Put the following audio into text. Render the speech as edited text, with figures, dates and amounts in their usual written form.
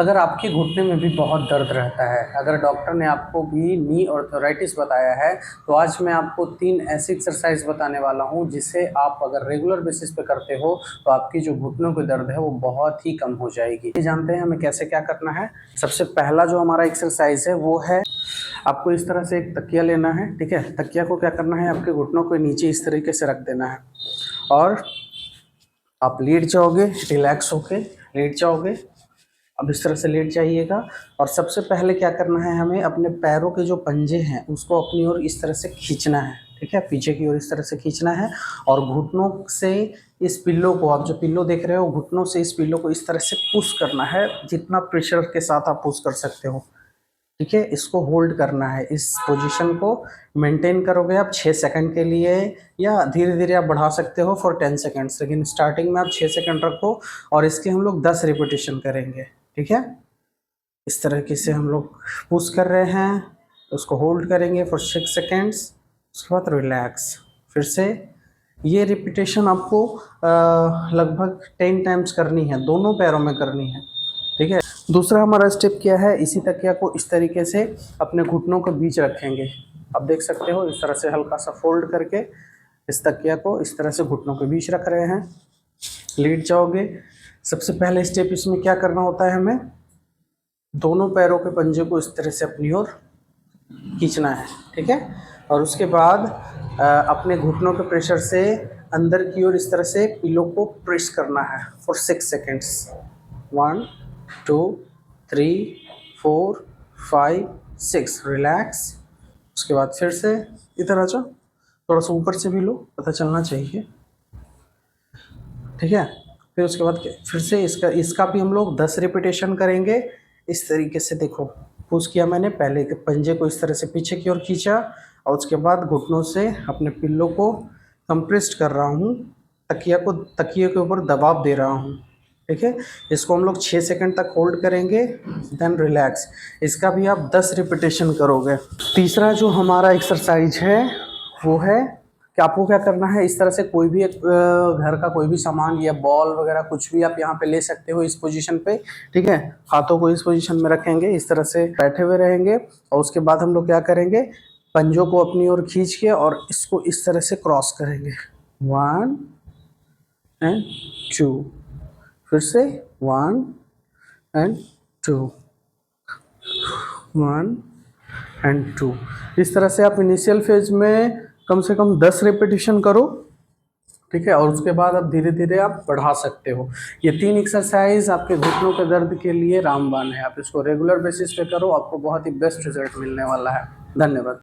अगर आपके घुटने में भी बहुत दर्द रहता है, अगर डॉक्टर ने आपको भी नी ऑर्थराइटिस बताया है, तो आज मैं आपको 3 ऐसी एक्सरसाइज बताने वाला हूं जिसे आप अगर रेगुलर बेसिस पे करते हो तो आपकी जो घुटनों की दर्द है वो बहुत ही कम हो जाएगी। जानते हैं हमें कैसे क्या करना है। सबसे पहला जो हमारा एक्सरसाइज है वो है, आपको इस तरह से एक तकिया लेना है। ठीक है, तकिया को क्या करना है, आपके घुटनों को नीचे इस तरीके से रख देना है और आप लेट जाओगे, रिलैक्स होके लेट जाओगे। अब इस तरह से लेट जाइएगा और सबसे पहले क्या करना है, हमें अपने पैरों के जो पंजे हैं उसको अपनी ओर इस तरह से खींचना है। ठीक है, पीछे की ओर इस तरह से खींचना है और घुटनों से इस पिल्लो को, आप जो पिल्लो देख रहे हो, घुटनों से इस पिल्लो को इस तरह से पुश करना है, जितना प्रेशर के साथ आप पुश कर सकते हो। ठीक है, इसको होल्ड करना है, इस पोजीशन को मेंटेन करोगे आप 6 सेकंड के लिए, या धीरे धीरे आप बढ़ा सकते हो फॉर 10 सेकंड्स, लेकिन स्टार्टिंग में आप 6 सेकंड रखो और इसके हम लोग 10 रिपीटेशन करेंगे। ठीक है, इस तरीके से हम लोग पुश कर रहे हैं, उसको होल्ड करेंगे फॉर 6 सेकेंड्स, उसके बाद रिलैक्स। फिर से ये रिपीटेशन आपको लगभग 10 टाइम्स करनी है, दोनों पैरों में करनी है। ठीक है, दूसरा हमारा स्टेप क्या है, इसी तकिया को इस तरीके से अपने घुटनों के बीच रखेंगे। आप देख सकते हो, इस तरह से हल्का सा फोल्ड करके इस तकिया को इस तरह से घुटनों के बीच रख रहे हैं, लेट जाओगे। सबसे पहले स्टेप इसमें क्या करना होता है, हमें दोनों पैरों के पंजे को इस तरह से अपनी ओर खींचना है। ठीक है, और उसके बाद अपने घुटनों के प्रेशर से अंदर की ओर इस तरह से पिलो को प्रेस करना है फॉर 6 सेकेंड्स। 1 2 3 4 5 6, रिलैक्स। उसके बाद फिर से इधर आ जाओ, थोड़ा सा ऊपर से भी लो, पता चलना चाहिए। ठीक है, फिर उसके बाद फिर से इसका भी हम लोग 10 रिपीटेशन करेंगे। इस तरीके से देखो, पुश किया मैंने, पहले के पंजे को इस तरह से पीछे की ओर खींचा और उसके बाद घुटनों से अपने पिल्लों को कंप्रेस्ड कर रहा हूँ, तकिए के ऊपर दबाव दे रहा हूँ। ठीक है, इसको हम लोग 6 सेकंड तक होल्ड करेंगे, देन रिलैक्स। इसका भी आप 10 रिपीटेशन करोगे। तीसरा जो हमारा एक्सरसाइज है वो है कि आपको क्या करना है, इस तरह से कोई भी घर का कोई भी सामान या बॉल वगैरह कुछ भी आप यहाँ पे ले सकते हो इस पोजीशन पे। ठीक है, हाथों को इस पोजीशन में रखेंगे, इस तरह से बैठे हुए रहेंगे और उसके बाद हम लोग क्या करेंगे, पंजों को अपनी ओर खींच के और इसको इस तरह से क्रॉस करेंगे। 1 and 2, फिर से 1 and 2, 1 and 2। इस तरह से आप इनिशियल फेज में कम से कम 10 रिपीटेशन करो। ठीक है, और उसके बाद आप धीरे धीरे आप बढ़ा सकते हो। ये 3 एक्सरसाइज आपके घुटनों के दर्द के लिए रामबाण है। आप इसको रेगुलर बेसिस पे करो, आपको बहुत ही बेस्ट रिजल्ट मिलने वाला है। धन्यवाद।